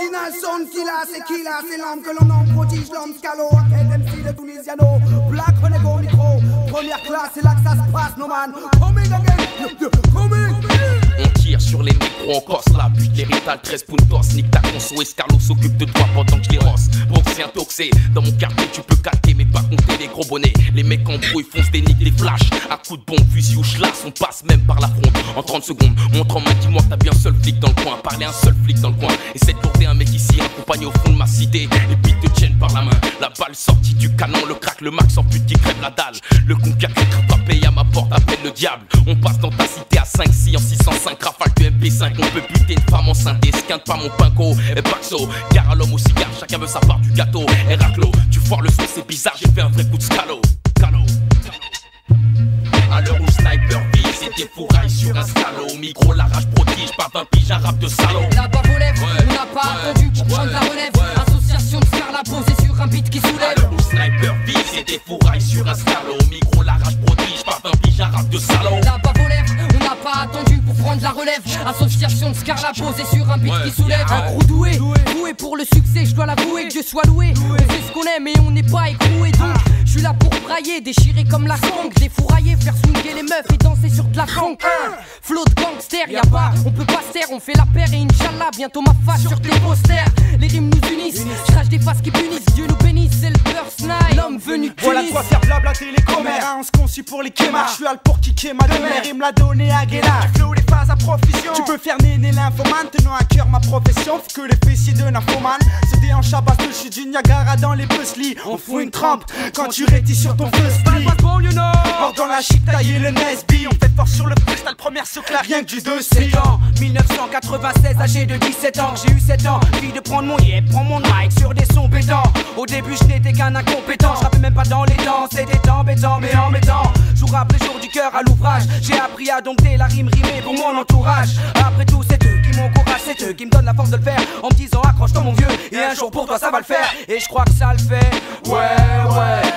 Original sound killer, c'est l'âme que l'on en prodige, l'homme scalo, MC de Tunisiano, Black Renego micro, première classe, c'est là que ça se passe, no man, coming again, coming. On tire sur les négros, on cosse la butte, l'héritage 13 puntos, nique ta conso, Escarlo s'occupe de toi pendant que je les rosse. Broxé, intoxé, dans mon quartier tu peux calquer, mais pas compter les gros bonnets. Les mecs en brouille foncent des niques, des flashs, à coups de bombe, fusil ou chlasse, on passe même par la fronde. En 30 secondes, montre en main, dis-moi que t'as bien un seul flic dans le coin, parler un seul flic dans le coin. Essaie de porter un mec ici, accompagné au fond de ma cité. Les bites te tiennent par la main, la balle sortie du canon, le crack, le max en pute qui crève la dalle. Le conquête pas payé à ma porte, appelle le diable. On passe dans ta cité à 5, 6 en 605, rafale de MP5. On peut buter une femme enceinte, esquinte pas mon pinko. Et Paxo, gare à l'homme au cigare, chacun veut sa part du gâteau. Et Raclo, tu foires le son, c'est bizarre, j'ai fait un vrai coup de scalo. À l'heure où sniper vise, c'était fourraille sur un scalo. Au micro, la rage prodige, pas 20 piges, un rap de salaud. La bave aux lèvres, on n'a pas attendu pour prendre la relève. Association de Scarla posée sur un beat qui soulève. À l'heure où sniper vise, c'était fourraille sur un scalo. Au micro, la rage prodige, pas 20 piges, un rap de salaud. La bave aux lèvres, on n'a pas attendu pour prendre la relève. Association de Scarla posée sur un beat qui soulève. Un crew doué, doué pour le succès, je dois l'avouer, que Dieu soit loué. On fait ce qu'on aime et on n'est pas écroué donc. Je suis là pour brailler, déchirer comme la sangle, défourailler, faire swinguer les meufs et danser sur de la funk. Flow de gangster, y'a pas, on peut pas se taire, on fait la paire et Inch'Allah, bientôt ma face sur tes posters. Les rimes nous unissent, je crache des faces qui punissent, Dieu nous bénisse, c'est le burst night, l'homme venu de Tunis. Voilà de quoi faire blablater les commères, on se conçu pour les kémars. Je suis al pour kicker ma demeure, il me l'a donné à Guéla. Tu flow les phases à profusion, tu peux faire néner l'infomane, tenant à cœur ma profession, faut que les fessiers de nymphomane se déhanchent à base de chute du Niagara dans les puzzles. On fout une trempe quand tu rétis sur ton feu split. Mort dans la chic taillé le Nesby. On fait fort sur le freestyle, première soucle rien que du 2C. En 1996, âgé de 17 ans, j'ai eu 7 ans. Envie de prendre mon yep, prends mon mic sur des sons pétants. Au début je n'étais qu'un incompétent, je rappais même pas dans les dents, c'était embêtant, mais en mettant jour après jour du cœur à l'ouvrage, j'ai appris à dompter la rime rimée pour mon entourage. Après tout c'est eux qui m'encouragent, c'est eux qui me donnent la force de le faire, en me disant accroche-toi mon vieux, et un jour pour toi ça va le faire. Et je crois que ça le fait, ouais,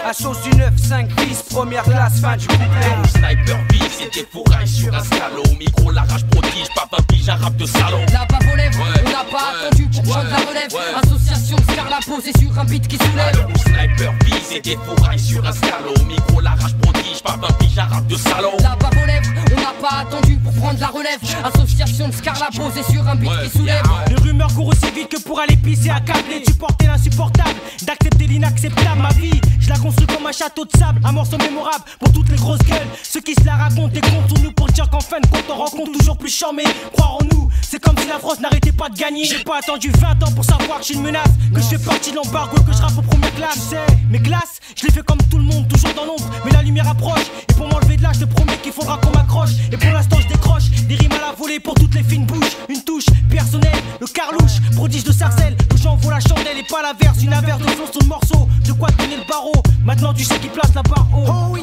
à chose du 9-5 bis, première classe, fin du couplet. Sniper vise, c'était fourraille sur un scalo. Au micro, la rage prodige, pas 20 piges, un rap de salaud. La bave aux lèvres, on n'a pas attendu pour prendre la relève. Association de Scarla posée sur un beat qui soulève. Où sniper vise, c'était fourraille sur un scalo. Au micro, la rage prodige, pas 20 piges, un rap de salaud. La bave aux lèvres, on n'a pas attendu pour prendre la relève. Association de Scarla posée sur un beat qui soulève. Les rumeurs courent aussi vite que pour aller pisser à câbler. Tu portais l'insupportable, d'accepter l'inacceptable. Ma vie, je la construis comme un château de sable, un morceau mémorable pour toutes les grosses gueules. Ceux qui se la racontent et comptent sur nous pour dire qu'en fin de compte on rencontre toujours plus charmé. Croire en nous, c'est comme si la France n'arrêtait pas de gagner. J'ai pas attendu 20 ans pour savoir que je suis une menace, que je fais partie de l'embargo, que je rappe aux premières classes. Tu sais, mes classes, je les fais comme tout le monde, toujours dans l'ombre, mais la lumière approche. Et pour m'enlever de là, je te promets qu'il faudra qu'on m'accroche. Et pour l'instant je décroche des rimes à la volée pour toutes les fines bouches. Une touche personnelle, le carlouche, prodige de sarcelle. Le j'envoie la chandelle et pas l'averse, une averse de son sur le morceau. De quoi tenir le barreau, maintenant tu sais qui place la barre haut.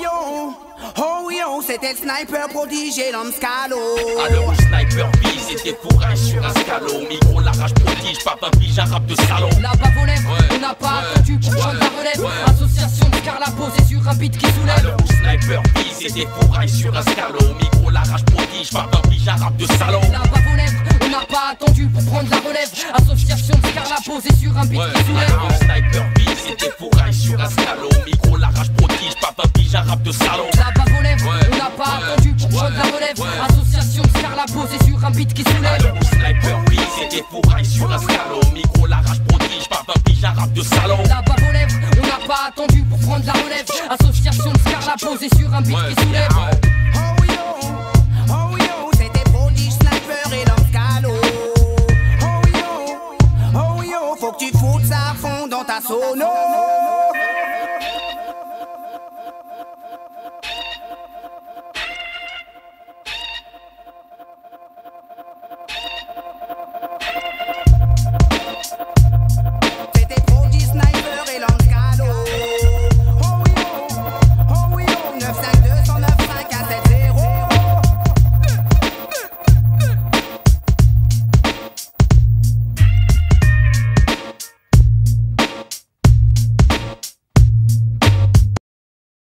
Oh yo, c'était le sniper prodige et l'homme scalo. À l'heure où sniper vise, c'était fourraille sur un scalo. Au micro, la rage prodige, pas 20 piges, un rap de salaud. La bave aux lèvres, on n'a pas attendu pour prendre la relève. Association de Scarla posée sur un beat qui À soulève. l'heure où sniper vise, c'était fourraille sur un scalo. Au micro, la rage prodige, pas 20 piges, un rap de salaud. La bave aux lèvres, on n'a pas attendu pour prendre la relève. Association de Scarla posée sur un beat qui À soulève. l'heure où sniper vise, c'était fourraille sur un scalo. Au micro, la rage prodige, pas 20 piges, un rap de salaud. La bave aux lèvres, on n'a pas attendu pour prendre la relève. Association de Scarla posée sur un beat qui À soulève. l'heure où sniper vise, c'était fourraille sur un scalo. Au micro, la rage prodige, pas 20 piges, un rap de salaud. La bave aux lèvres, on n'a pas attendu pour prendre la relève. Association de Scarla posée sur un beat qui soulève.